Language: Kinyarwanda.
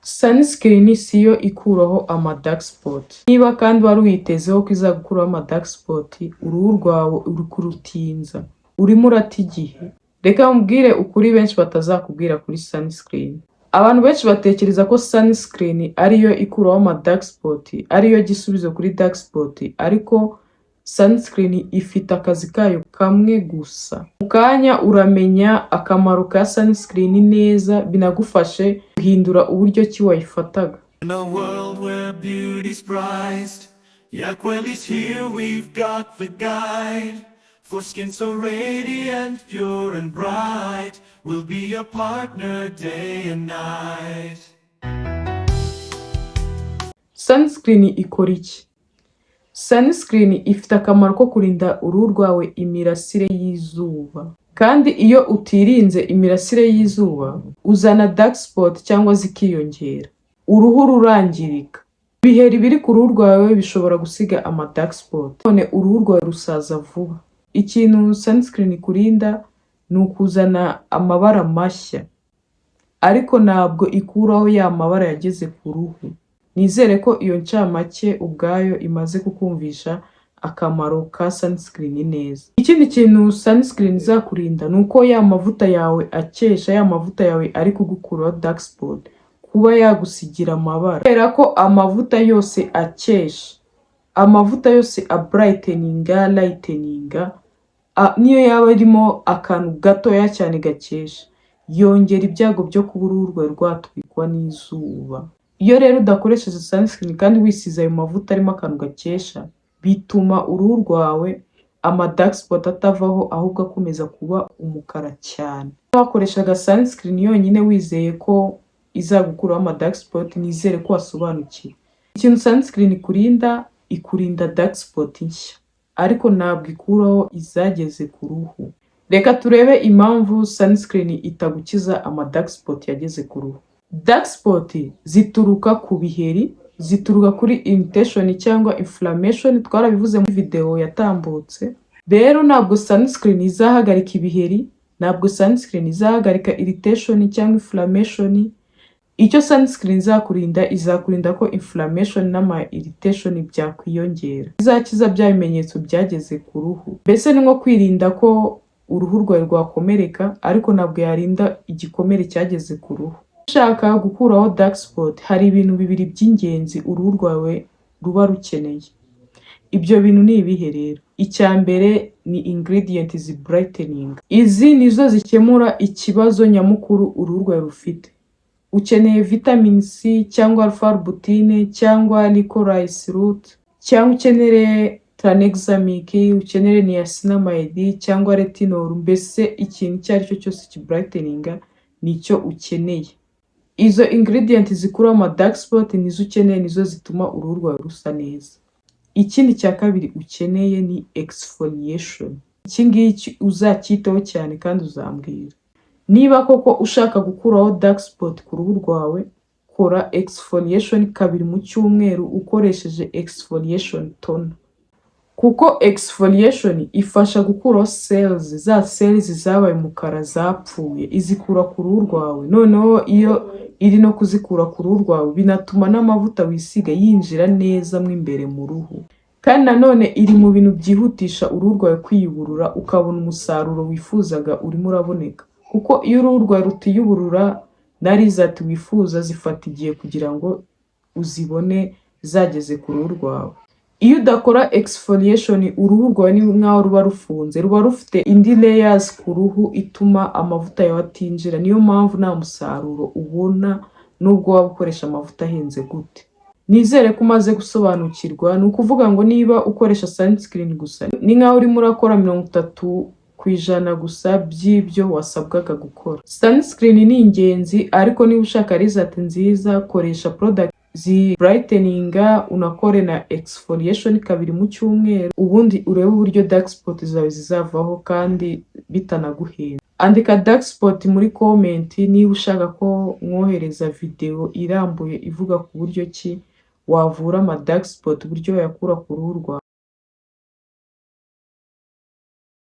Sunscreen siyo ikuraho ama dark spot. Niba kandi wari witezeho ko izagukuraho ama dark spot, uruhu rwawe uri kurutinza, urimo urata igihe. Reka mubwire ukuri benshi batazakubwira kuri sunscreen. Abantu benshi batekereza ko sunscreen ariyo ikuraho ama dark spot, ariyo gisubizo kuri dark spot, ariko sunscreen ifite akazi kayo kamwe gusa. Mu kanya uramenya akamaro ka sunscreen neza, binagufashe guhindura uburyo ki wayifataga. In a world where beauty's prized, Yaqueli's here, we've got the guide. For skin so radiant, pure and bright, we'll be your partner day and night. Sunscreen ikora iki? Sunscreen ifite akamaro ko kurinda uruhu rwawe imirasire y'izuba. Kandi iyo utirinze imirasire y'izuba, uzana dark spot cyangwa zikiyongera. Uruhu rurangirika. Ibiheri biri ku ruhu rwawe bishobora gusiga ama dark spot. None uruhu rwawe rusaza vuba. Ikintu sunscreen ikurinda ni ukuzana amabara mashya. Ariko ntabwo ikuraho ya mabara yageze ku ruhu. Nizere ko iyo ncamake ubwayo imaze kukumvisha akamaro ka sunscreen neza. Ikindi kintu sunscreen izakurinda ni uko ya mavuta yawe akesha, ya mavuta yawe ari kugukuraho dark spot, kuba yagusigira amabara. Kubera ko amavuta yose akesha, amavuta yose abrighteninga, lighteninga, niyo yaba arimo akantu gatoya cyane gakesha, yongera ibyago byo kuba uruhu rwawe rwatwikwa n'izuba. Iyo rero udakoresheje sunscreen kandi wisize ayo mavuta arimo akantu gakesha, bituma uruhu rwawe ama dark spot atavaho, ahubwo akomeza kuba umukara cyane. Wakoreshaga sunscreen yonyine wizeye ko izagukuraho ama dark spot, nizere ko wasobanukiwe. Ikintu sunscreen ikurinda dark spot nshya, ariko ntabwo ikuraho izageze ku ruhu. Reka turebe impamvu sunscreen itagukiza ama dark spot yageze ku ruhu. Dark spot zituruka ku biheri, zituruka kuri irritation cyangwa inflammation, twarabivuze muri video yatambutse. Rero ntabwo sunscreen izahagarika ibiheri, ntabwo sunscreen izahagarika irritation cyangwa inflammation. Icyo sunscreen izakurinda ko inflammation n'ama irritation byakwiyongera. Izakiza bya bimenyetso byageze ku ruhu. Mbese ni nko kwirinda ko uruhu rwawe rwakomereka, ariko ntabwo yarinda igikomere cyageze ku ruhu. Ushaka gukuraho dark spot, hari ibintu bibiri by'ingenzi uruhu rwawe ruba rukeneye. Ibyo bintu ni ibihe rero? Icya mbere ni ingredients brightening. Izi nizo zikemura ikibazo nyamukuru uruhu rwawe rufite. Ukeneye vitamin C cyangwa alpha-arbutin cyangwa licorice root, cyangwa ukenere tranexamic, ukenere niacinamide cyangwa retinol. Mbese ikintu icyo ari cyo cyose kibrighteninga nicyo ukeneye. Izo ingredients zikuraho ama dark spot nizo ukeneye, nizo zituma uruhu rwawe rusa neza. Ikindi cya kabiri ukeneye ni exfoliation. Iki ngiki uzacyitaho cyane kandi uzambwira. Niba koko ushaka gukuraho dark spot ku ruhu rwawe, kora exfoliation 2 mu cyumweru ukoresheje exfoliation toner. Kuko exfoliation ifasha gukuraho cells, za cells zabaye umukara zapfuye, izikura ku ruhu rwawe. Noneho iyo iri no kuzikura ku ruhu rwawe, binatuma n'amavuta wisiga yinjira neza mo imbere mu ruhu. Kandi nanone iri mu bintu byihutisha uruhu rwawe kwiyuburura, ukabona umusaruro wifuzaga urimo uraboneka. Kuko iyo uruhu rwawe rutiyuburura, na result wifuza zifata igihe kugira ngo uzibone zageze ku ruhu rwawe. Iyo udakora exfoliation, uruhu rwawe ni nkaho ruba rufunze, ruba rufite indi layers ku ruhu ituma amavuta yawe atinjira. Niyo mpamvu nta musaruro ubona nubwo waba ukoresha amavuta ahenze gute. Nizere ko umaze gusobanukirwa. Ni ukuvuga ngo niba ukoresha sunscreen gusa, ni nkaho urimo urakora 30% gusa by'ibyo wasabwaga gukora. Sunscreen ni ingenzi, ariko niba ushaka result nziza, koresha product brighteninga, unakore na exfoliation 2 mu cyumweru, ubundi urebe uburyo dark spot zawe zizavaho kandi bitanaguhenda. Andika dark spot muri comment niba ushaka ko mwohereza video irambuye ivuga ku buryo ki wavura ama dark spot, uburyo yakura ku ruhu rwawe.